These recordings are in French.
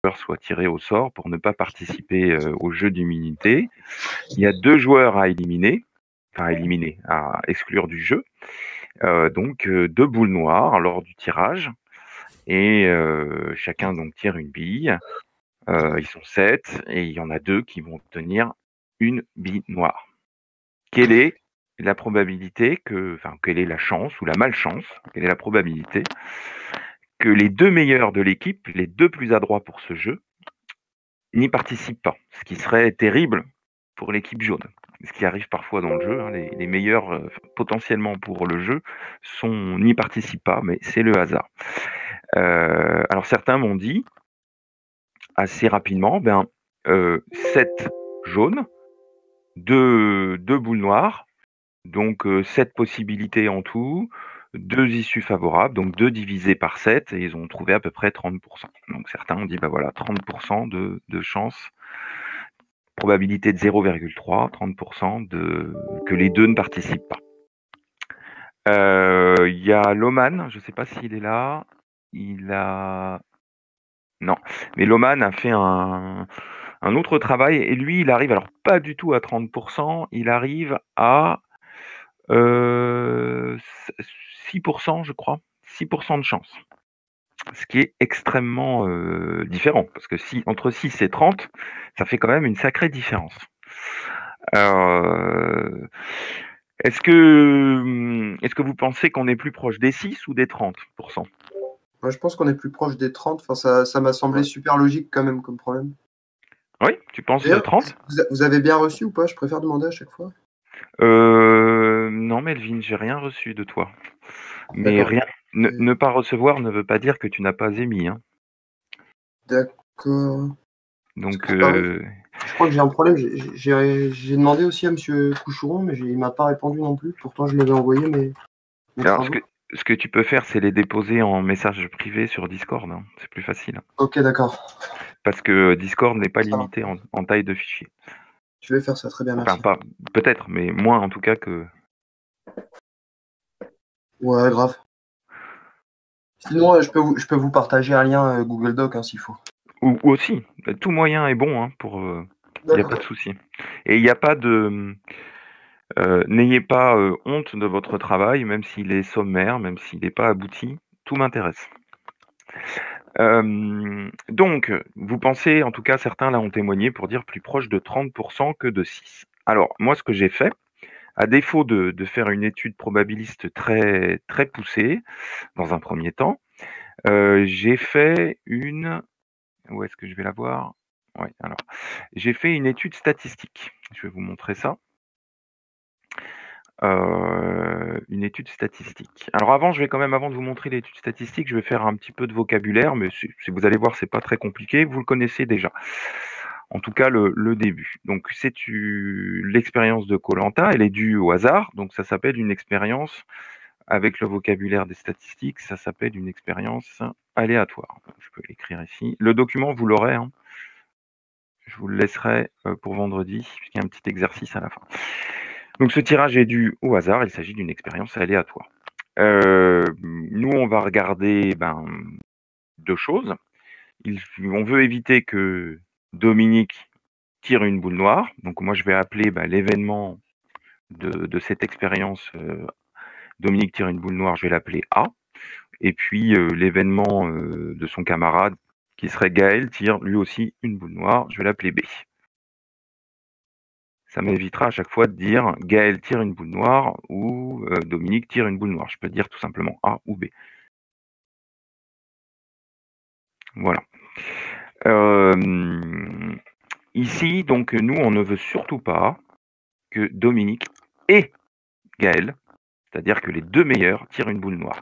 joueurs soient tirés au sort pour ne pas participer au jeu d'immunité. Il y a 2 joueurs à éliminer, à exclure du jeu. Donc 2 boules noires lors du tirage et chacun donc tire une bille. Ils sont 7 et il y en a 2 qui vont obtenir une bille noire. Quelle est la probabilité quelle est la chance ou la malchance, quelle est la probabilité que les 2 meilleurs de l'équipe, les 2 plus adroits pour ce jeu, n'y participent pas? Ce qui serait terrible pour l'équipe jaune. Ce qui arrive parfois dans le jeu, hein, les meilleurs potentiellement pour le jeu n'y participent pas, mais c'est le hasard. Alors certains m'ont dit assez rapidement, 7 jaunes, 2 boules noires, donc 7 possibilités en tout, 2 issues favorables, donc 2 divisé par 7 et ils ont trouvé à peu près 30%. Donc certains ont dit, 30% de chance, probabilité de 0,3, 30% que les 2 ne participent pas. Il y a Loman, je ne sais pas s'il est là, non, mais Loman a fait un autre travail et lui, il arrive alors pas du tout à 30%, il arrive à 6%, je crois, 6% de chance. Ce qui est extrêmement différent, parce que entre 6 et 30, ça fait quand même une sacrée différence. Est-ce que vous pensez qu'on est plus proche des 6 ou des 30%? Moi, je pense qu'on est plus proche des 30. Enfin, ça m'a semblé super logique quand même comme problème. Oui, tu penses D'ailleurs, 30? vous avez bien reçu ou pas? Je préfère demander à chaque fois. Non, Melvin, j'ai rien reçu de toi. Mais D'accord. rien, ne pas recevoir ne veut pas dire que tu n'as pas émis, hein. D'accord. Donc, Je crois que j'ai un problème. J'ai demandé aussi à Monsieur Coucheron, mais il m'a pas répondu non plus. Pourtant, je lui avais envoyé mes alors travaux. ce que tu peux faire, c'est les déposer en message privé sur Discord, hein. C'est plus facile. Ok, d'accord. Parce que Discord n'est pas Ça va. limité en taille de fichier. Je vais faire ça, très bien, merci. Enfin, pas peut-être, mais moins en tout cas que. Ouais, grave. Sinon, je peux vous partager un lien Google Doc hein, s'il faut. Ou aussi, tout moyen est bon, hein, pour. Il n'y a pas de souci. Et il n'y a pas de. N'ayez pas honte de votre travail, même s'il est sommaire, même s'il n'est pas abouti. Tout m'intéresse. Donc, vous pensez, en tout cas, certains là ont témoigné pour dire plus proche de 30% que de 6. Alors, moi, ce que j'ai fait, à défaut de faire une étude probabiliste très, très poussée, dans un premier temps, j'ai fait une... Où est-ce que je vais la voir? Ouais, alors, j'ai fait une étude statistique. Je vais vous montrer ça. Une étude statistique. Alors avant de vous montrer l'étude statistique, je vais faire un petit peu de vocabulaire, mais si vous allez voir, c'est pas très compliqué, vous le connaissez déjà. En tout cas, le début. Donc c'est l'expérience de koh, elle est due au hasard, donc ça s'appelle une expérience, avec le vocabulaire des statistiques, ça s'appelle une expérience aléatoire. Je peux l'écrire ici. Le document, vous l'aurez, hein. Je vous le laisserai pour vendredi, puisqu'il y a un petit exercice à la fin. Donc ce tirage est dû au hasard, il s'agit d'une expérience aléatoire. Nous, on va regarder 2 choses. On veut éviter que Dominique tire une boule noire. Donc moi, je vais appeler l'événement de cette expérience, Dominique tire une boule noire, je vais l'appeler A. Et puis l'événement de son camarade, qui serait Gaël, tire lui aussi une boule noire, je vais l'appeler B. Ça m'évitera à chaque fois de dire Gaël tire une boule noire ou Dominique tire une boule noire. Je peux dire tout simplement A ou B. Voilà. Ici, donc, nous, on ne veut surtout pas que Dominique et Gaël, c'est-à-dire que les 2 meilleurs, tirent une boule noire.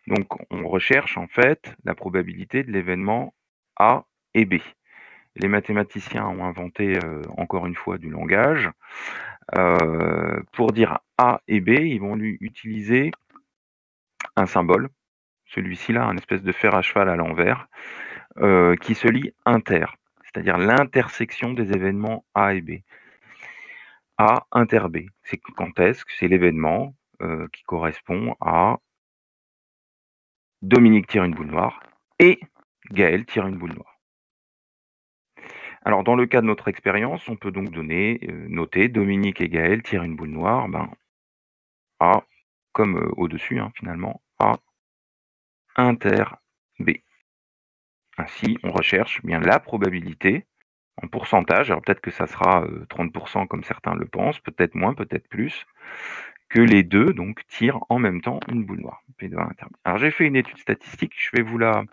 Donc, on recherche en fait la probabilité de l'événement A et B. Les mathématiciens ont inventé encore une fois du langage. Pour dire A et B, ils vont lui utiliser un symbole, celui-ci là, un espèce de fer à cheval à l'envers, qui se lit inter, c'est-à-dire l'intersection des événements A et B. A inter B, c'est quand est-ce que c'est l'événement qui correspond à Dominique tire une boule noire et Gaël tire une boule noire. Alors, dans le cas de notre expérience, on peut donc noter Dominique et Gaël tirent une boule noire, A, comme au-dessus, finalement, A inter B. Ainsi, on recherche bien la probabilité en pourcentage. Alors, peut-être que ça sera 30% comme certains le pensent, peut-être moins, peut-être plus, que les deux donc tirent en même temps une boule noire. P2 inter B. Alors, j'ai fait une étude statistique, je vais vous la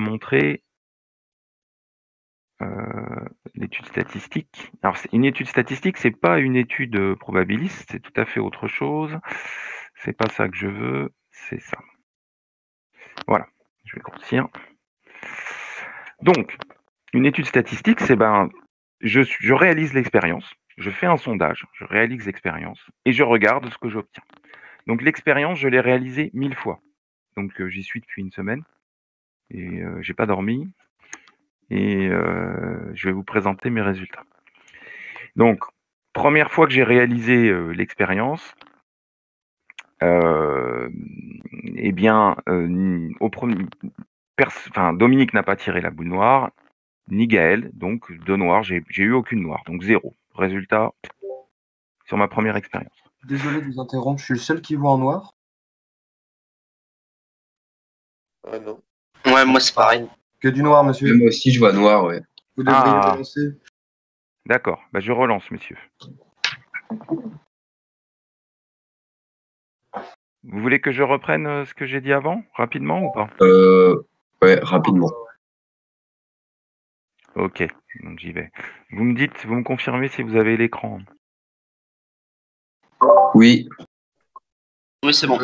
montrer. L'étude statistique. Alors, une étude statistique, c'est pas une étude probabiliste, c'est tout à fait autre chose. C'est pas ça que je veux, c'est ça. Voilà, je vais grossir. Donc, une étude statistique, c'est je réalise l'expérience, je fais un sondage, je réalise l'expérience et je regarde ce que j'obtiens. Donc, l'expérience, je l'ai réalisée 1000 fois. Donc, j'y suis depuis une semaine et j'ai pas dormi. Et je vais vous présenter mes résultats. Donc, première fois que j'ai réalisé l'expérience, Dominique n'a pas tiré la boule noire, ni Gaël, donc 2 noirs, j'ai eu aucune noire, donc 0. Résultat sur ma première expérience. Désolé de vous interrompre, je suis le seul qui voit en noir. Non. Ouais, moi c'est pareil. Que du noir, monsieur. Moi aussi, je vois noir, ouais. Vous devriez relancer. D'accord, je relance, messieurs. Vous voulez que je reprenne ce que j'ai dit avant, rapidement ou pas? Ouais, rapidement. Ok, donc j'y vais. Vous me confirmez si vous avez l'écran. Oui. Oui, c'est bon.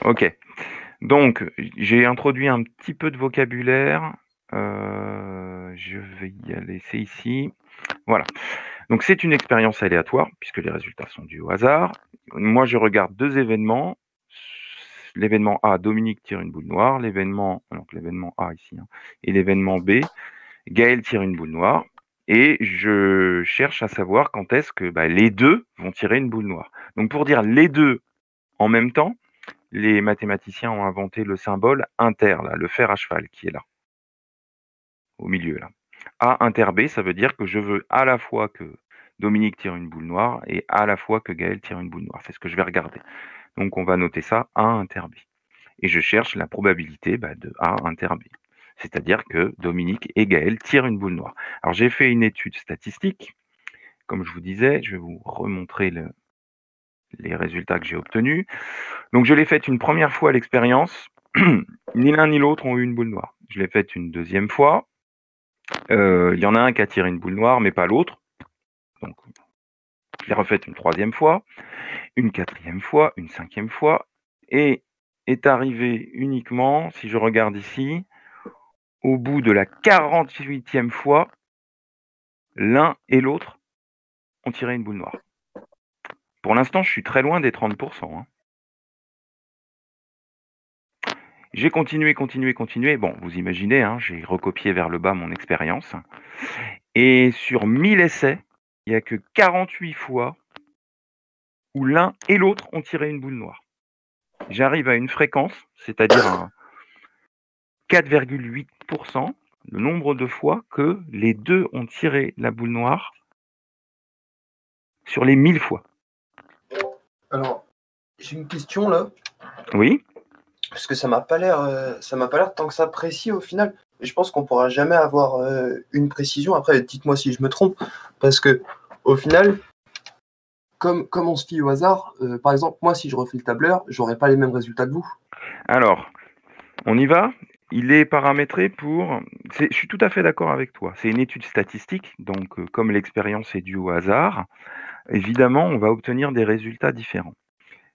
Ok. Donc, j'ai introduit un petit peu de vocabulaire. Je vais y aller, c'est ici. Voilà. Donc, c'est une expérience aléatoire, puisque les résultats sont dus au hasard. Moi, je regarde 2 événements. L'événement A, Dominique tire une boule noire. L'événement A ici, et l'événement B, Gaël tire une boule noire. Et je cherche à savoir quand est-ce que les deux vont tirer une boule noire. Donc, pour dire les deux en même temps, les mathématiciens ont inventé le symbole inter, là, le fer à cheval qui est là, au milieu. Là. A inter B, ça veut dire que je veux à la fois que Dominique tire une boule noire et à la fois que Gaël tire une boule noire. C'est ce que je vais regarder. Donc on va noter ça A inter B. Et je cherche la probabilité de A inter B. C'est-à-dire que Dominique et Gaël tirent une boule noire. Alors j'ai fait une étude statistique. Comme je vous disais, je vais vous remontrer les résultats que j'ai obtenus. Donc je l'ai faite une première fois l'expérience, ni l'un ni l'autre ont eu une boule noire. Je l'ai faite une deuxième fois, il y en a un qui a tiré une boule noire, mais pas l'autre. Donc je l'ai refaite une troisième fois, une quatrième fois, une cinquième fois, et est arrivé uniquement, si je regarde ici, au bout de la 48e fois, l'un et l'autre ont tiré une boule noire. Pour l'instant, je suis très loin des 30%. J'ai continué. Bon, vous imaginez, j'ai recopié vers le bas mon expérience. Et sur 1000 essais, il n'y a que 48 fois où l'un et l'autre ont tiré une boule noire. J'arrive à une fréquence, c'est-à-dire 4,8%, le nombre de fois que les deux ont tiré la boule noire sur les 1000 fois. Alors, j'ai une question là. Oui. Parce que ça m'a pas l'air tant que ça précis au final. Et je pense qu'on pourra jamais avoir une précision. Après, dites-moi si je me trompe, parce que au final, comme on se fie au hasard, par exemple, moi, si je refais le tableur, j'aurai pas les mêmes résultats que vous. Alors, on y va. Il est paramétré pour... Je suis tout à fait d'accord avec toi. C'est une étude statistique, donc comme l'expérience est due au hasard, évidemment, on va obtenir des résultats différents.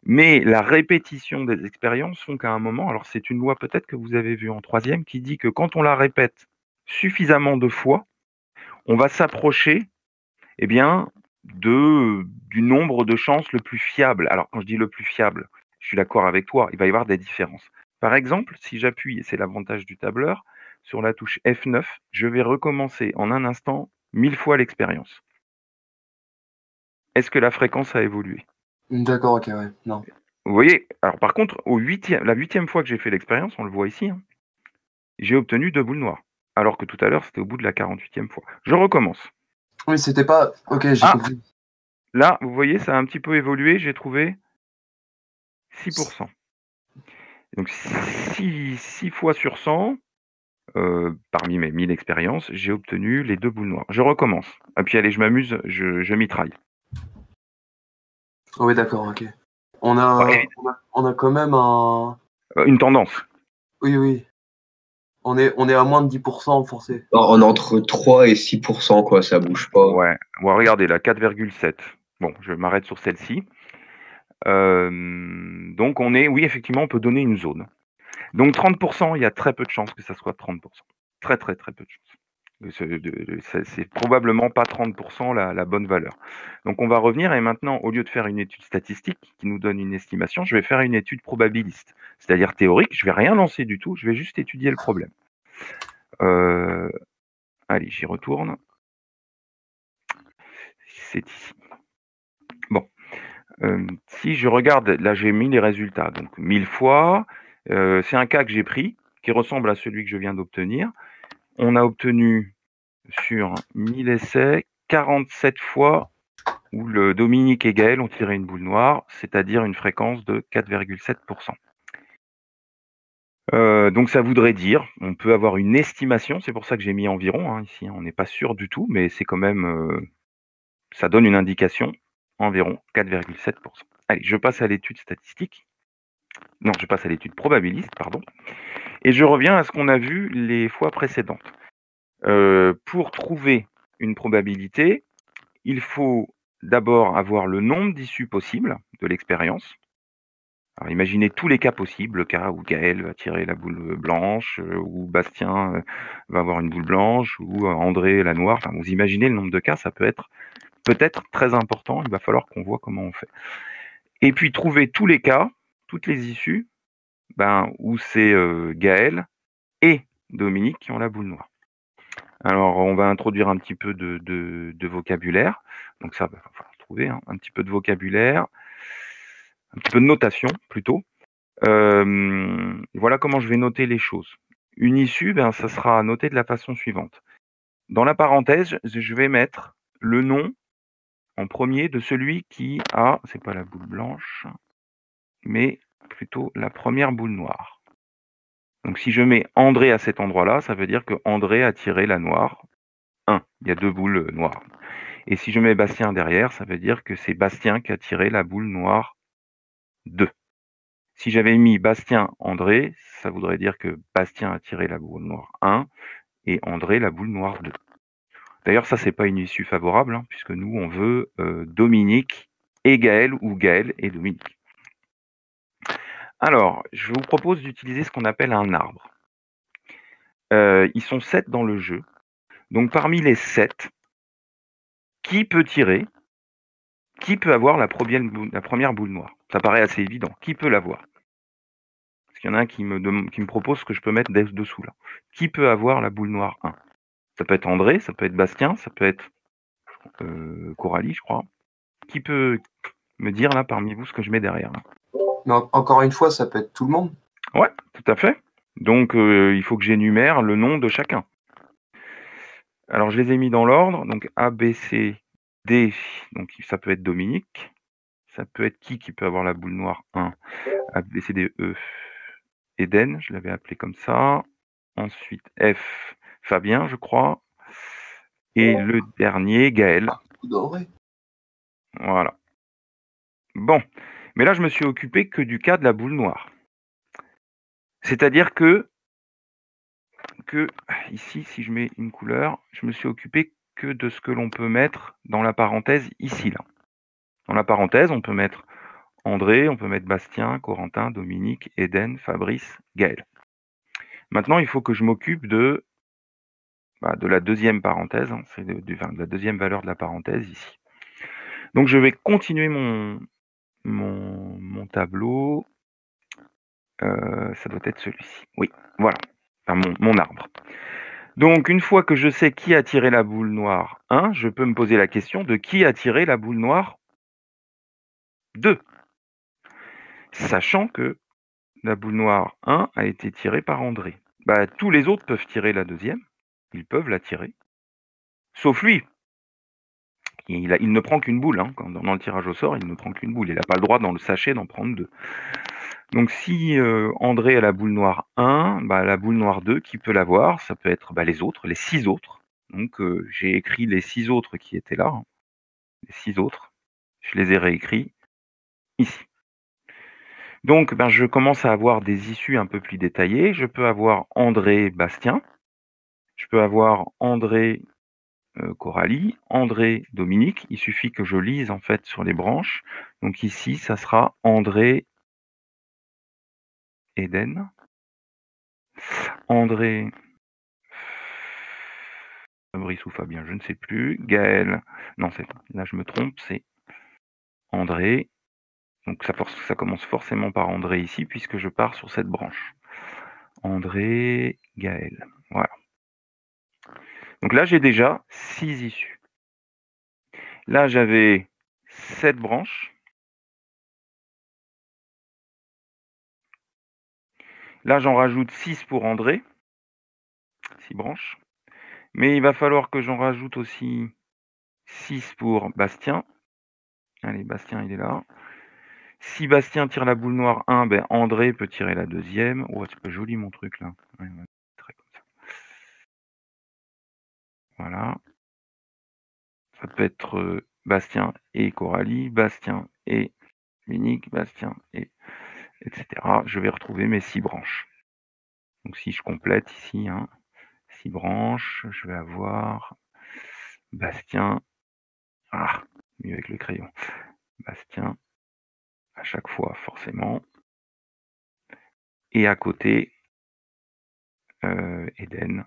Mais la répétition des expériences font qu'à un moment, alors c'est une loi peut-être que vous avez vue en 3e, qui dit que quand on la répète suffisamment de fois, on va s'approcher du nombre de chances le plus fiable. Alors quand je dis le plus fiable, je suis d'accord avec toi, il va y avoir des différences. Par exemple, si j'appuie, et c'est l'avantage du tableur, sur la touche F9, je vais recommencer en un instant 1000 fois l'expérience. Est-ce que la fréquence a évolué? D'accord, ok, ouais, non. Vous voyez, alors par contre, la 8e fois que j'ai fait l'expérience, on le voit ici, j'ai obtenu 2 boules noires. alors que tout à l'heure, c'était au bout de la 48e fois. Je recommence. Oui, c'était pas. Ok, j'ai compris. Là, vous voyez, ça a un petit peu évolué. J'ai trouvé 6%. Donc, 6 fois sur 100, parmi mes 1000 expériences, j'ai obtenu les 2 boules noires. Je recommence. Et puis, allez, je m'amuse, je mitraille. Oui, d'accord, ok. On a quand même un. Une tendance. Oui, oui. On est à moins de 10% forcé. On est entre 3 et 6%, quoi, ça bouge pas. Ouais. Bon, regardez, là, 4,7. Bon, je m'arrête sur celle-ci. Donc, oui, effectivement, on peut donner une zone. Donc, 30%, il y a très peu de chances que ça soit 30%. Très, très, très peu de chances. C'est probablement pas 30% la bonne valeur. Donc, on va revenir et maintenant, au lieu de faire une étude statistique qui nous donne une estimation, je vais faire une étude probabiliste, c'est-à-dire théorique. Je vais rien lancer du tout, je vais juste étudier le problème. Allez, j'y retourne. C'est ici. Bon. Si je regarde, là j'ai mis les résultats, donc 1000 fois, c'est un cas que j'ai pris, qui ressemble à celui que je viens d'obtenir. On a obtenu sur 1000 essais, 47 fois où le Dominique et Gaël ont tiré une boule noire, c'est-à-dire une fréquence de 4,7%. Donc ça voudrait dire, on peut avoir une estimation, c'est pour ça que j'ai mis environ, hein, ici, on n'est pas sûr du tout, mais c'est quand même, ça donne une indication, environ 4,7%. Allez, je passe à l'étude statistique. Non, je passe à l'étude probabiliste, pardon. Et je reviens à ce qu'on a vu les fois précédentes. Pour trouver une probabilité, il faut d'abord avoir le nombre d'issues possibles de l'expérience. Alors imaginez tous les cas possibles, le cas où Gaël va tirer la boule blanche, où Bastien va avoir une boule blanche, ou André la noire. Enfin, vous imaginez le nombre de cas, ça peut être peut-être très important. Il va falloir qu'on voit comment on fait. Et puis trouver tous les cas, toutes les issues, où c'est Gaël et Dominique qui ont la boule noire. Alors, on va introduire un petit peu de vocabulaire. Donc ça, il va falloir trouver un petit peu de vocabulaire, un petit peu de notation plutôt. Voilà comment je vais noter les choses. Une issue, ça sera noté de la façon suivante. Dans la parenthèse, je vais mettre le nom en premier de celui qui a, c'est pas la boule blanche, mais plutôt la première boule noire. Donc si je mets André à cet endroit-là, ça veut dire que André a tiré la noire 1. Il y a 2 boules noires. Et si je mets Bastien derrière, ça veut dire que c'est Bastien qui a tiré la boule noire 2. Si j'avais mis Bastien André, ça voudrait dire que Bastien a tiré la boule noire 1 et André la boule noire 2. D'ailleurs, ça, c'est pas une issue favorable, puisque nous, on veut Dominique et Gaël ou Gaël et Dominique. Alors, je vous propose d'utiliser ce qu'on appelle un arbre. Ils sont 7 dans le jeu. Donc, parmi les 7, qui peut tirer? Qui peut avoir la première boule noire? Ça paraît assez évident. Qui peut l'avoir? Parce qu'il y en a un qui me propose ce que je peux mettre dessous là. Qui peut avoir la boule noire 1? Ça peut être André, ça peut être Bastien, ça peut être Coralie, je crois. Qui peut me dire là parmi vous ce que je mets derrière là? Mais encore une fois, ça peut être tout le monde. Ouais, tout à fait. Donc il faut que j'énumère le nom de chacun. Alors je les ai mis dans l'ordre. Donc A, B, C, D. Donc ça peut être Dominique. Ça peut être qui peut avoir la boule noire 1? A, B, C, D, E. Eden, je l'avais appelé comme ça. Ensuite F, Fabien, je crois. Et le dernier, Gaël. Doré. Voilà. Bon. Mais là, je me suis occupé que du cas de la boule noire. C'est-à-dire que ici, si je mets une couleur, je me suis occupé que de ce que l'on peut mettre dans la parenthèse ici, là. Dans la parenthèse, on peut mettre André, on peut mettre Bastien, Corentin, Dominique, Eden, Fabrice, Gaël. Maintenant, il faut que je m'occupe de la deuxième parenthèse, c'est de la deuxième valeur de la parenthèse ici. Donc, je vais continuer mon tableau. Ça doit être celui-ci. Oui, voilà. Enfin, mon arbre. Donc, une fois que je sais qui a tiré la boule noire 1, je peux me poser la question de qui a tiré la boule noire 2. Sachant que la boule noire 1 a été tirée par André. Tous les autres peuvent tirer la deuxième. ils peuvent la tirer. Sauf lui. Il ne prend qu'une boule. Hein. Dans le tirage au sort, il ne prend qu'une boule. Il n'a pas le droit dans le sachet d'en prendre 2. Donc si André a la boule noire 1, la boule noire 2, qui peut l'avoir? Ça peut être les autres, les 6 autres. Donc j'ai écrit les 6 autres qui étaient là. Hein. Les 6 autres. Je les ai réécrits ici. Donc je commence à avoir des issues un peu plus détaillées. Je peux avoir André Bastien. Je peux avoir André Coralie, André Dominique. Il suffit que je lise en fait sur les branches. Donc ici, ça sera André Eden. André Fabrice ou Fabien, je ne sais plus. Gaël, non, là je me trompe, c'est André. Donc ça commence forcément par André ici, puisque je pars sur cette branche. André, Gaël, voilà. Donc là j'ai déjà 6 issues. Là j'avais 7 branches. Là j'en rajoute 6 pour André. 6 branches. Mais il va falloir que j'en rajoute aussi 6 pour Bastien. Allez, Bastien, il est là. Si Bastien tire la boule noire 1, André peut tirer la deuxième. Oh, c'est pas joli mon truc là. Ouais, comme ça. Voilà. Ça peut être Bastien et Coralie, Bastien et Monique, Bastien et etc. Je vais retrouver mes 6 branches. Donc si je complète ici, 6 branches, je vais avoir Bastien. Ah, mieux avec le crayon. Bastien, à chaque fois, forcément. Et à côté, Eden,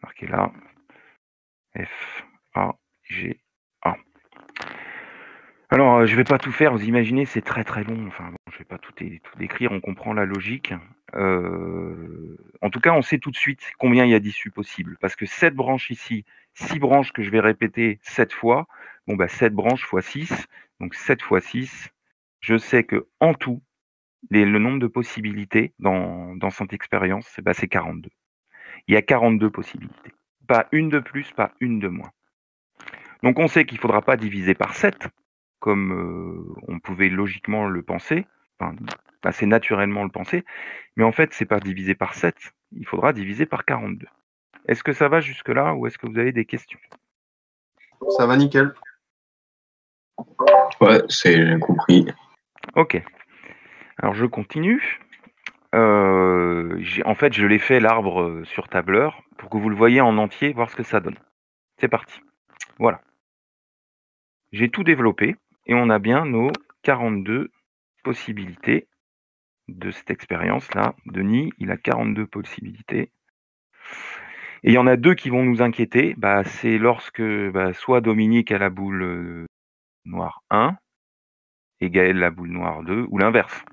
marqué là, F, A, G, A. Alors, je ne vais pas tout faire, vous imaginez, c'est très très long. Enfin, bon, je ne vais pas tout décrire, on comprend la logique. En tout cas, on sait tout de suite combien il y a d'issues possibles. Parce que 7 branches ici, 6 branches que je vais répéter 7 fois, 7 branches fois 6, donc 7 fois 6, je sais que en tout, le nombre de possibilités dans cette expérience, c'est 42. Il y a 42 possibilités. Pas une de plus, pas une de moins. Donc on sait qu'il ne faudra pas diviser par 7, comme on pouvait logiquement le penser, assez naturellement le penser, mais en fait, c'est pas divisé par 7, il faudra diviser par 42. Est-ce que ça va jusque-là ou est-ce que vous avez des questions? Ça va nickel. Ouais, j'ai compris. Ok. Alors je continue. En fait, je l'ai fait l'arbre sur tableur pour que vous le voyez en entier, voir ce que ça donne. C'est parti. Voilà. J'ai tout développé et on a bien nos 42 possibilités de cette expérience-là. Denis, il a 42 possibilités. Et il y en a 2 qui vont nous inquiéter. C'est lorsque soit Dominique a la boule noire 1 et Gaël la boule noire 2, ou l'inverse.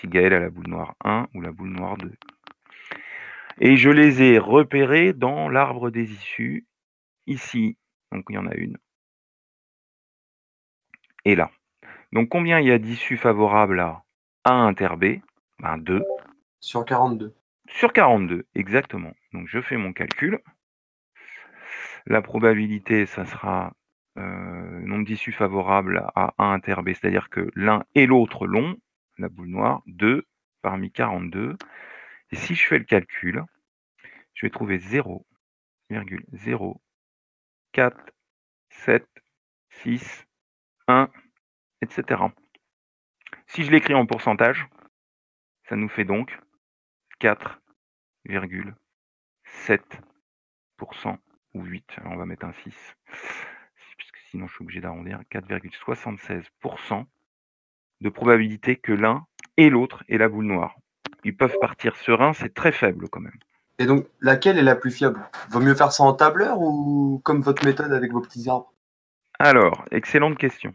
Si Gaël a la boule noire 1 ou la boule noire 2. Et je les ai repérés dans l'arbre des issues, ici. Donc il y en a une. Et là. Donc combien il y a d'issues favorables à A inter B? 2. Sur 42. Sur 42, exactement. Donc je fais mon calcul. La probabilité, ça sera nombre d'issues favorables à A inter B, c'est-à-dire que l'un et l'autre l'ont, la boule noire, 2 parmi 42. Et si je fais le calcul, je vais trouver 0,0476 1, etc. Si je l'écris en pourcentage, ça nous fait donc 4,7% ou 8. Alors on va mettre un 6, puisque sinon je suis obligé d'arrondir. 4,76% de probabilité que l'un et l'autre aient la boule noire. Ils peuvent partir sereins, c'est très faible quand même. Et donc, laquelle est la plus fiable? Vaut mieux faire ça en tableur ou comme votre méthode avec vos petits arbres? Alors, excellente question.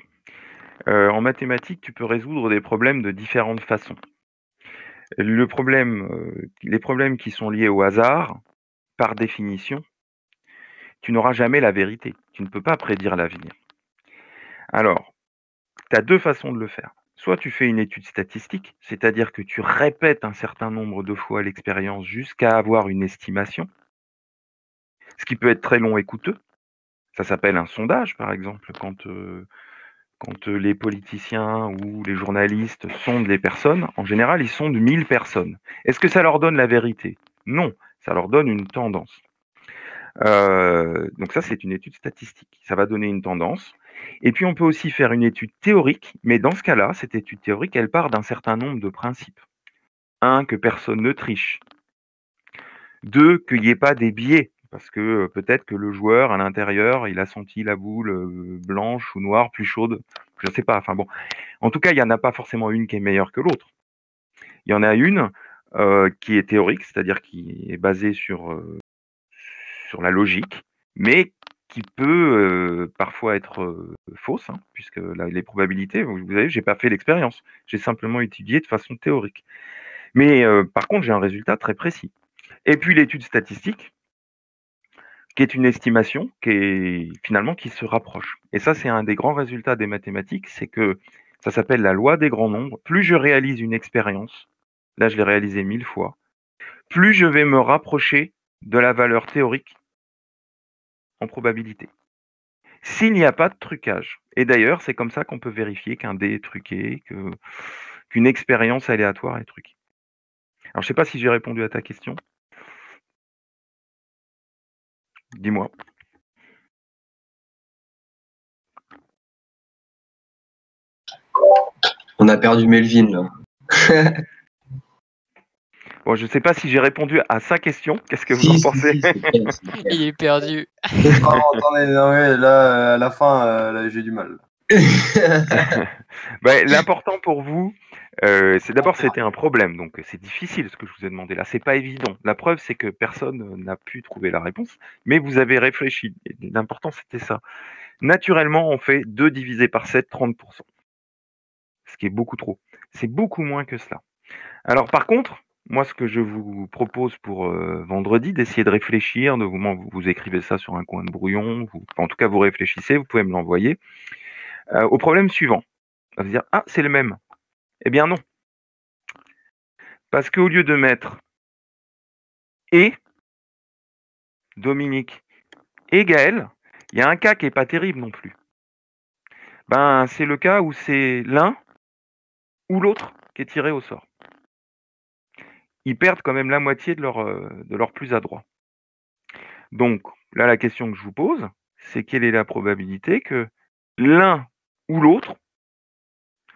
En mathématiques, tu peux résoudre des problèmes de différentes façons. Les problèmes qui sont liés au hasard, par définition, tu n'auras jamais la vérité. Tu ne peux pas prédire l'avenir. Alors, tu as 2 façons de le faire. Soit tu fais une étude statistique, c'est-à-dire que tu répètes un certain nombre de fois l'expérience jusqu'à avoir une estimation. ce qui peut être très long et coûteux. Ça s'appelle un sondage, par exemple, quand les politiciens ou les journalistes sondent les personnes. En général, ils sondent 1000 personnes. Est-ce que ça leur donne la vérité? Non, ça leur donne une tendance. Donc ça, c'est une étude statistique. Ça va donner une tendance. Et puis, on peut aussi faire une étude théorique, mais dans ce cas-là, cette étude théorique, elle part d'un certain nombre de principes. 1, que personne ne triche. 2, qu'il n'y ait pas des biais, parce que peut-être que le joueur, à l'intérieur, il a senti la boule blanche ou noire plus chaude. Je ne sais pas. Enfin bon. En tout cas, il n'y en a pas forcément une qui est meilleure que l'autre. Il y en a une qui est théorique, c'est-à-dire qui est basée sur la logique, mais qui peut parfois être fausse, hein, puisque les probabilités, vous savez, j'ai pas fait l'expérience, j'ai simplement étudié de façon théorique. Mais par contre, j'ai un résultat très précis. Et puis l'étude statistique, qui est une estimation qui se rapproche. Et ça, c'est un des grands résultats des mathématiques, c'est que ça s'appelle la loi des grands nombres. Plus je réalise une expérience, là je l'ai réalisée 1000 fois, plus je vais me rapprocher de la valeur théorique en probabilité. S'il n'y a pas de trucage, et d'ailleurs c'est comme ça qu'on peut vérifier qu'un dé est truqué, qu'une expérience aléatoire est truquée. Alors je ne sais pas si j'ai répondu à ta question. Dis-moi. On a perdu Melvin, là. Bon, je ne sais pas si j'ai répondu à sa question. Qu'est-ce que vous en pensez? c'est clair, c'est clair. Il est perdu. Non, attendez, non, ouais, là, à la fin, là, j'ai du mal. L'important pour vous, c'est d'abord c'était un problème, donc c'est difficile ce que je vous ai demandé là, c'est pas évident. La preuve c'est que personne n'a pu trouver la réponse, mais vous avez réfléchi. L'important c'était ça. Naturellement, on fait 2 divisé par 7, 30%. Ce qui est beaucoup trop. C'est beaucoup moins que cela. Alors par contre, moi ce que je vous propose pour vendredi, d'essayer de réfléchir, vous écrivez ça sur un coin de brouillon, en tout cas vous réfléchissez, vous pouvez me l'envoyer, au problème suivant. On va se dire, ah, c'est le même. Eh bien non. Parce qu'au lieu de mettre et Dominique et Gaël, il y a un cas qui n'est pas terrible non plus. C'est le cas où c'est l'un ou l'autre qui est tiré au sort. Ils perdent quand même la moitié de leur plus adroit. Donc là, la question que je vous pose, c'est quelle est la probabilité que l'un ou l'autre,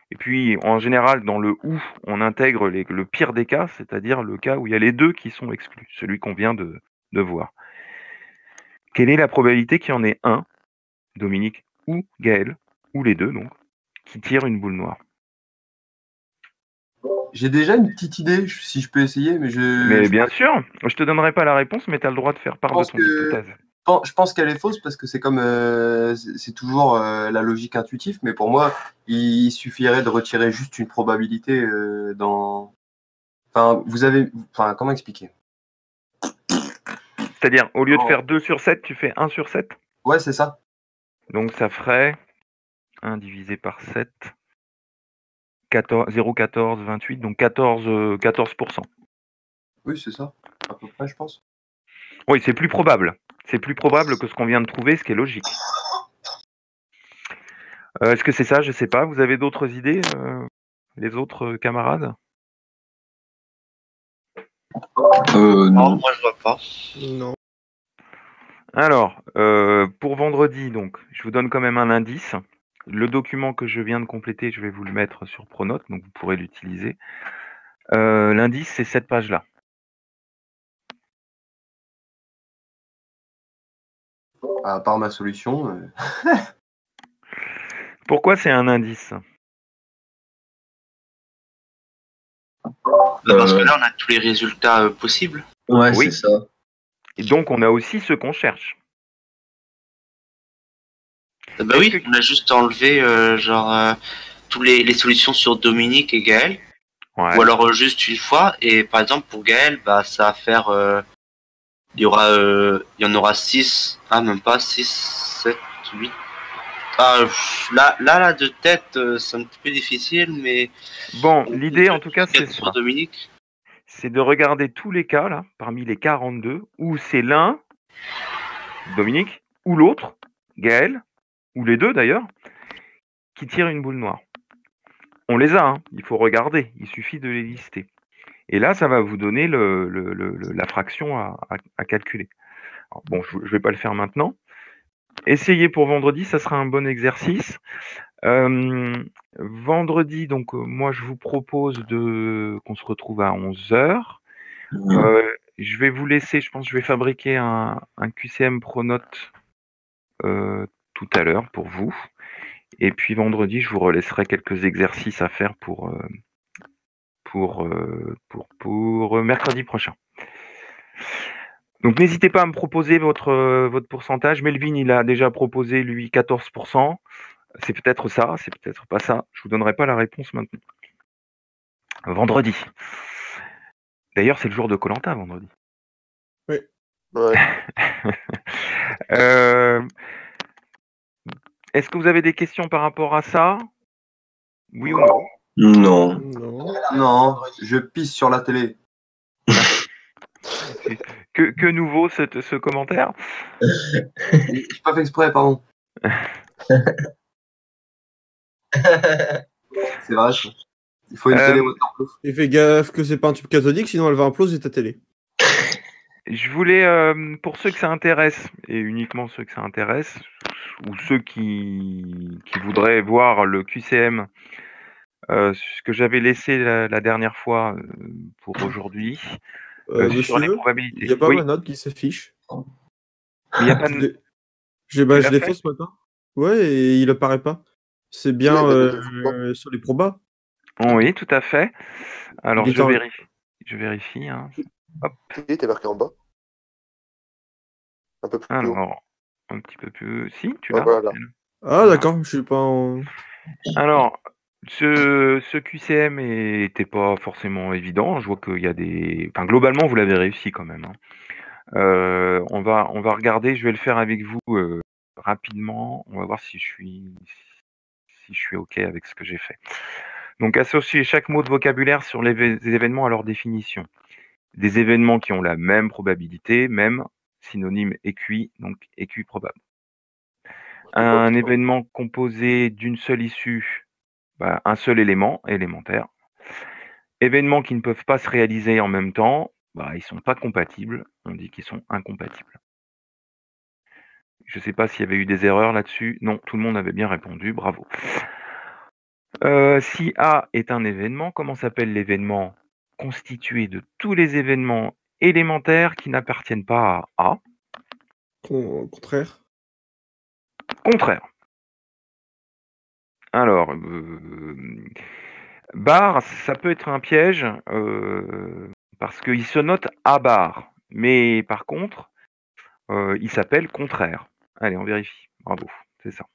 et puis en général dans le ou, on intègre le pire des cas, c'est-à-dire le cas où il y a les deux qui sont exclus, celui qu'on vient de voir. Quelle est la probabilité qu'il y en ait un, Dominique ou Gaël, ou les deux donc, qui tire une boule noire? J'ai déjà une petite idée, si je peux essayer, mais bien sûr, je te donnerai pas la réponse, mais tu as le droit de faire part de ton hypothèse. Je pense qu'elle est fausse parce que c'est comme c'est toujours la logique intuitive, mais pour moi, il suffirait de retirer juste une probabilité dans. Comment expliquer? C'est-à-dire, au lieu de faire 2 sur 7, tu fais 1 sur 7? Ouais, c'est ça. Donc ça ferait 1 divisé par 7, 0,14, 28, donc 14%. Oui, c'est ça, à peu près, je pense. Oui, c'est plus probable. C'est plus probable que ce qu'on vient de trouver, ce qui est logique. Est-ce que c'est ça? Je ne sais pas. Vous avez d'autres idées, les autres camarades? Non, moi je vois pas. Non. Alors, pour vendredi, donc, je vous donne quand même un indice. Le document que je viens de compléter, je vais vous le mettre sur Pronote, donc vous pourrez l'utiliser. L'indice, c'est cette page-là. À part ma solution. Pourquoi c'est un indice? Parce que là, on a tous les résultats possibles. Ouais, Oui. c'est ça. Et donc, on a aussi ceux qu'on cherche. Bah oui, on a juste enlevé tous les solutions sur Dominique et Gaël. Ouais. Ou alors juste une fois. Et par exemple, pour Gaël, bah, ça va faire... il y en aura 6. Ah, même pas 6, 7, 8. Ah, là, de tête, c'est un petit peu difficile, mais... Bon, l'idée, en tout cas, c'est ça. Sur Dominique. C'est de regarder tous les cas, là, parmi les 42, où c'est l'un Dominique, ou l'autre, Gaël, ou les deux d'ailleurs, qui tirent une boule noire. On les a, hein, il faut regarder, il suffit de les lister. Et là, ça va vous donner la fraction à calculer. Alors, bon, je ne vais pas le faire maintenant. Essayez pour vendredi, ça sera un bon exercice. Vendredi, donc moi je vous propose qu'on se retrouve à 11h. Je vais vous laisser, je pense que je vais fabriquer un QCM Pronote tout à l'heure pour vous. Et puis vendredi, je vous relaisserai quelques exercices à faire pour mercredi prochain. Donc n'hésitez pas à me proposer votre pourcentage. Melvin, il a déjà proposé, lui, 14%. C'est peut-être ça, c'est peut-être pas ça. Je vous donnerai pas la réponse maintenant. Vendredi. D'ailleurs, c'est le jour de Koh-Lanta, vendredi. Oui. Ouais. Est-ce que vous avez des questions par rapport à ça? Oui ou non? Non. Non. Non, je pisse sur la télé. Que nouveau ce commentaire? J'ai pas fait exprès, pardon. C'est vrai, ça. Il faut une télé waterproof. Et fais gaffe que c'est pas un tube cathodique, sinon elle va imploser ta télé. Je voulais, pour ceux que ça intéresse, et uniquement ceux que ça intéresse, ou ceux qui voudraient voir le QCM, ce que j'avais laissé la dernière fois pour aujourd'hui, sur les Monsieur, probabilités. il n'y a pas Oui, ma note qui s'affiche. mais il n'y a pas de... Je Tu l'as l'ai fait fait ce matin. Ouais, et il apparaît pas. C'est bien sur les probas. Oui, tout à fait. Alors, Il est je en- vérifie. Je vérifie. Hein. Si, t'es marqué en bas. Un peu plus haut. Alors, un petit peu plus... Si, tu Ah, l'as. voilà. Ah d'accord, je suis pas en... Alors, ce QCM n'était pas forcément évident. Je vois qu'il y a des... Enfin, globalement, vous l'avez réussi quand même. Hein. On va regarder. Je vais le faire avec vous rapidement. On va voir si je suis OK avec ce que j'ai fait. Donc, associer chaque mot de vocabulaire sur les événements à leur définition. Des événements qui ont la même probabilité, même synonyme équi, donc équi probable. Un événement composé d'une seule issue, un seul élément, élémentaire. Événements qui ne peuvent pas se réaliser en même temps, ils ne sont pas compatibles, on dit qu'ils sont incompatibles. Je ne sais pas s'il y avait eu des erreurs là-dessus. Non, tout le monde avait bien répondu, bravo. Si A est un événement, comment s'appelle l'événement constitué de tous les événements élémentaires qui n'appartiennent pas à A? Contraire. Contraire. Alors, bar, ça peut être un piège parce qu'il se note à bar, mais par contre, il s'appelle contraire. Allez, on vérifie. Bravo, c'est ça.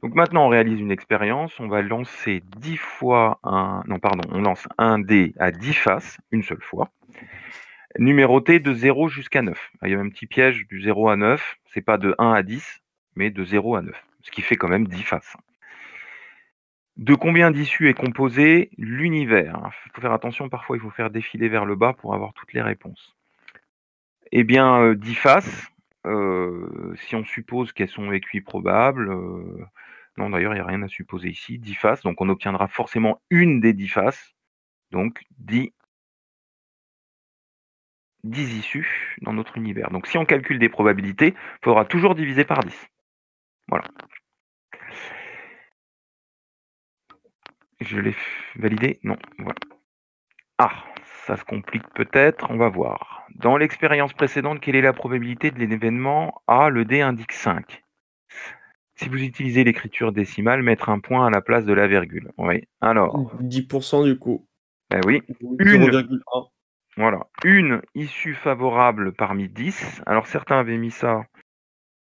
Donc maintenant, on réalise une expérience. On va lancer 10 fois un... Non, pardon, on lance un dé à 10 faces, une seule fois. Numéroté de 0 jusqu'à 9. Il y a un petit piège du 0 à 9. C'est pas de 1 à 10, mais de 0 à 9. Ce qui fait quand même 10 faces. De combien d'issues est composé l'univers? Il faut faire attention, parfois il faut faire défiler vers le bas pour avoir toutes les réponses. Eh bien, 10 faces, si on suppose qu'elles sont équiprobables, non d'ailleurs il n'y a rien à supposer ici, 10 faces, donc on obtiendra forcément une des 10 faces, donc 10 issues dans notre univers. Donc si on calcule des probabilités, il faudra toujours diviser par 10. Voilà. Je l'ai validé? Non, voilà. Ah, ça se complique peut-être, on va voir. Dans l'expérience précédente, quelle est la probabilité de l'événement A? Le dé indique 5. Si vous utilisez l'écriture décimale, mettre un point à la place de la virgule. Oui, alors... 10% du coup. Ben oui, 0,1. Voilà, une issue favorable parmi 10. Alors certains avaient mis ça,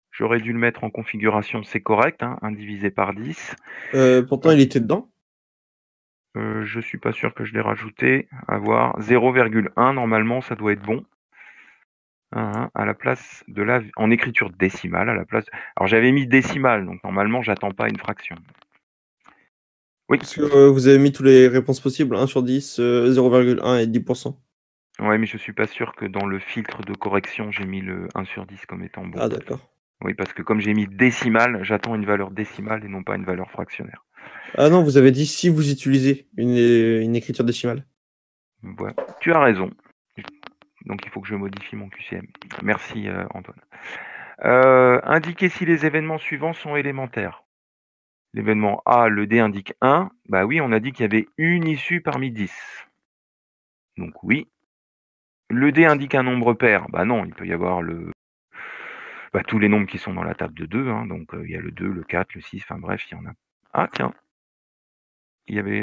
j'aurais dû le mettre en configuration, c'est correct, 1 divisé par 10. Pourtant il était dedans. Je suis pas sûr que je l'ai rajouté. À voir. 0,1, normalement, ça doit être bon. À la place de la... En écriture décimale, à la place... Alors, j'avais mis décimale, donc normalement, j'attends pas une fraction. Oui. Parce que vous avez mis toutes les réponses possibles, 1 sur 10, 0,1 et 10%. Ouais, mais je suis pas sûr que dans le filtre de correction, j'ai mis le 1 sur 10 comme étant bon. Ah, d'accord. Oui, parce que comme j'ai mis décimale, j'attends une valeur décimale et non pas une valeur fractionnaire. Ah non, vous avez dit si vous utilisez une écriture décimale. Ouais, tu as raison. Donc il faut que je modifie mon QCM. Merci Antoine. Indiquer si les événements suivants sont élémentaires. L'événement A, le D indique 1. Bah oui, on a dit qu'il y avait une issue parmi 10. Donc oui. Le D indique un nombre pair. Bah non, il peut y avoir tous les nombres qui sont dans la table de 2. Hein. Donc il y a le 2, le 4, le 6, enfin bref, il y en a. Ah tiens, il y avait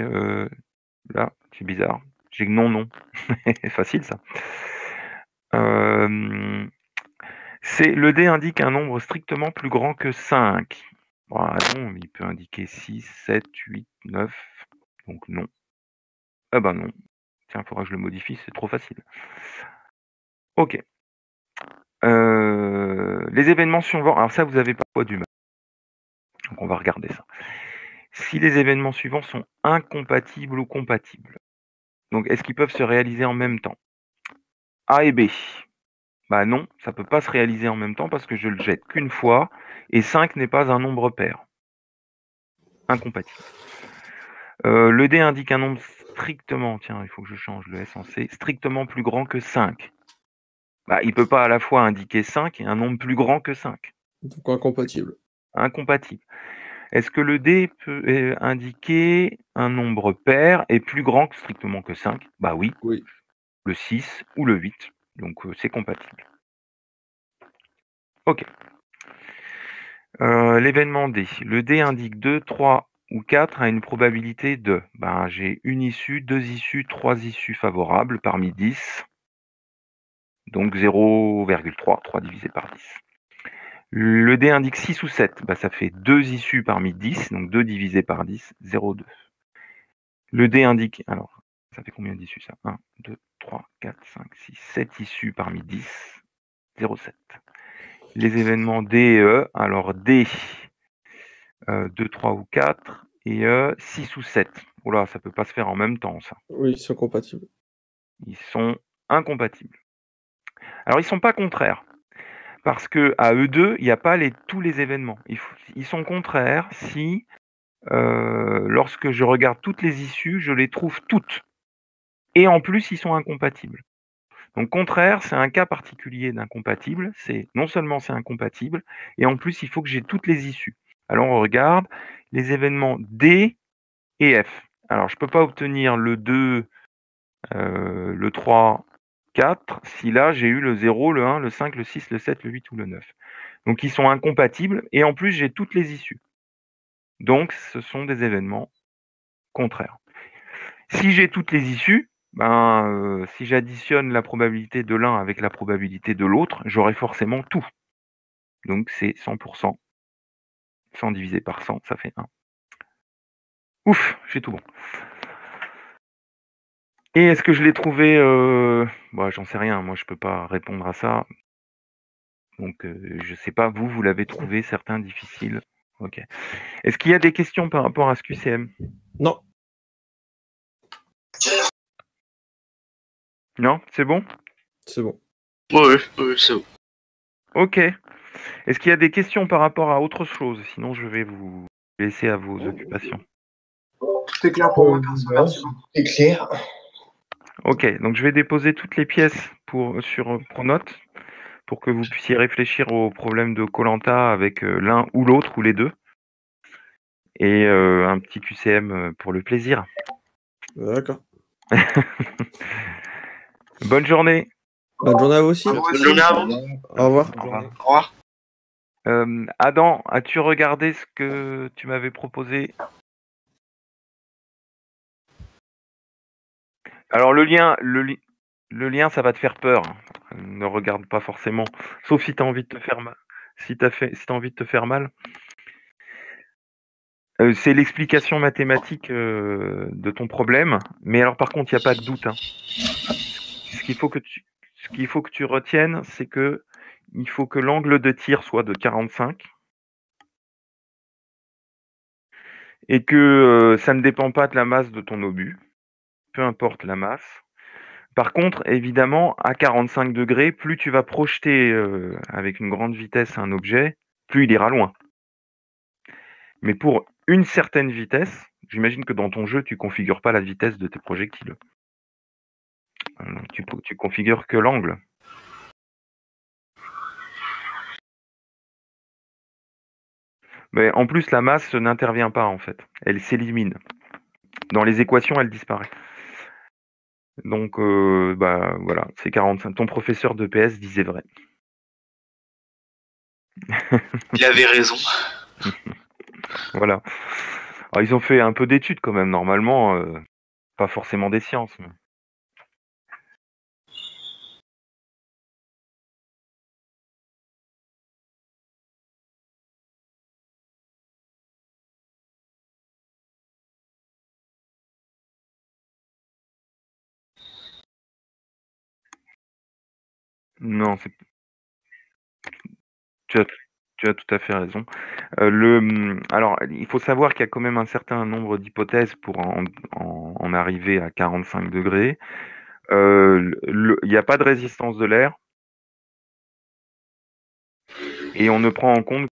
là, c'est bizarre. J'ai non. Facile ça. Le D indique un nombre strictement plus grand que 5. Ah non, il peut indiquer 6, 7, 8, 9. Donc non. Ah bah non. Tiens, il faudra que je le modifie, c'est trop facile. Ok. Les événements suivants. Alors ça, vous avez parfois du mal. Donc on va regarder ça. Si les événements suivants sont incompatibles ou compatibles. Donc est-ce qu'ils peuvent se réaliser en même temps? A et B. Bah non, ça ne peut pas se réaliser en même temps parce que je le jette qu'une fois et 5 n'est pas un nombre pair. Incompatible. Le D indique un nombre strictement, tiens, il faut que je change le S en C, strictement plus grand que 5. Bah, il ne peut pas à la fois indiquer 5 et un nombre plus grand que 5. Donc incompatible. Incompatible. Est-ce que le D peut indiquer un nombre pair et plus grand que strictement que 5? Bah oui. Oui. Le 6 ou le 8. Donc c'est compatible. Ok. L'événement D. Le D indique 2, 3 ou 4 a une probabilité de. Ben, j'ai une issue, 2 issues, 3 issues favorables parmi 10. Donc 0,3, 3 divisé par 10. Le D indique 6 ou 7. Ben, ça fait 2 issues parmi 10, donc 2 divisé par 10, 0,2. Le D indique. Alors, ça fait combien d'issues ça? 1, 2, 3, 4, 5, 6, 7 issues parmi 10, 0,7. Les événements D et E. Alors D. 2, 3 ou 4 et 6 ou 7. Oula, ça peut pas se faire en même temps, ça. Oui, ils sont compatibles. Ils sont incompatibles. Alors, ils sont pas contraires. Parce que à eux deux, il n'y a pas tous les événements. Ils sont contraires si, lorsque je regarde toutes les issues, je les trouve toutes. Et en plus, ils sont incompatibles. Donc, contraire, c'est un cas particulier d'incompatible. C'est non seulement c'est incompatible, et en plus, il faut que j'ai toutes les issues. Alors, on regarde les événements D et F. Alors, je ne peux pas obtenir le 2, le 3, 4, si là, j'ai eu le 0, le 1, le 5, le 6, le 7, le 8 ou le 9. Donc, ils sont incompatibles, et en plus, j'ai toutes les issues. Donc, ce sont des événements contraires. Si j'ai toutes les issues, si j'additionne la probabilité de l'un avec la probabilité de l'autre, j'aurai forcément tout. Donc, c'est 100%. 100 divisé par 100, ça fait 1. Ouf, j'ai tout bon. Et est-ce que je l'ai trouvé j'en sais rien, moi je peux pas répondre à ça. Donc je sais pas, vous l'avez trouvé, certains difficiles. Ok. Est-ce qu'il y a des questions par rapport à ce QCM? Non. Non, c'est bon? C'est bon. Oui, c'est bon. Ok. Est-ce qu'il y a des questions par rapport à autre chose? Sinon je vais vous laisser à vos occupations. Tout est clair pour moi, perso. Merci beaucoup. C'est clair. Ok, donc je vais déposer toutes les pièces sur Pronote pour que vous puissiez réfléchir aux problèmes de Koh-Lanta avec l'un ou l'autre ou les deux. Et un petit QCM pour le plaisir. D'accord. Bonne journée. Bonne journée à vous aussi. À vous Bonne aussi. journée à vous. Au revoir. Au revoir. Au revoir. Adam, as-tu regardé ce que tu m'avais proposé? Alors le lien, ça va te faire peur. Ne regarde pas forcément, sauf si tu as envie de te faire mal. Si t'as envie de te faire mal. C'est l'explication mathématique de ton problème, mais alors par contre, il n'y a pas de doute. Hein. Ce qu'il faut que tu retiennes, c'est que il faut que l'angle de tir soit de 45 et que ça ne dépend pas de la masse de ton obus, peu importe la masse. Par contre, évidemment, à 45 degrés, plus tu vas projeter avec une grande vitesse un objet, plus il ira loin. Mais pour une certaine vitesse, j'imagine que dans ton jeu, tu configures pas la vitesse de tes projectiles. Tu configures que l'angle. Mais en plus, la masse n'intervient pas en fait. Elle s'élimine. Dans les équations, elle disparaît. Donc, bah voilà, c'est 45. Ton professeur de PS disait vrai. Il avait raison. Voilà. Alors, ils ont fait un peu d'études quand même, normalement, pas forcément des sciences. Mais... Non, tu as tout à fait raison. Alors, il faut savoir qu'il y a quand même un certain nombre d'hypothèses pour en arriver à 45 degrés. Il n'y a pas de résistance de l'air et on ne prend en compte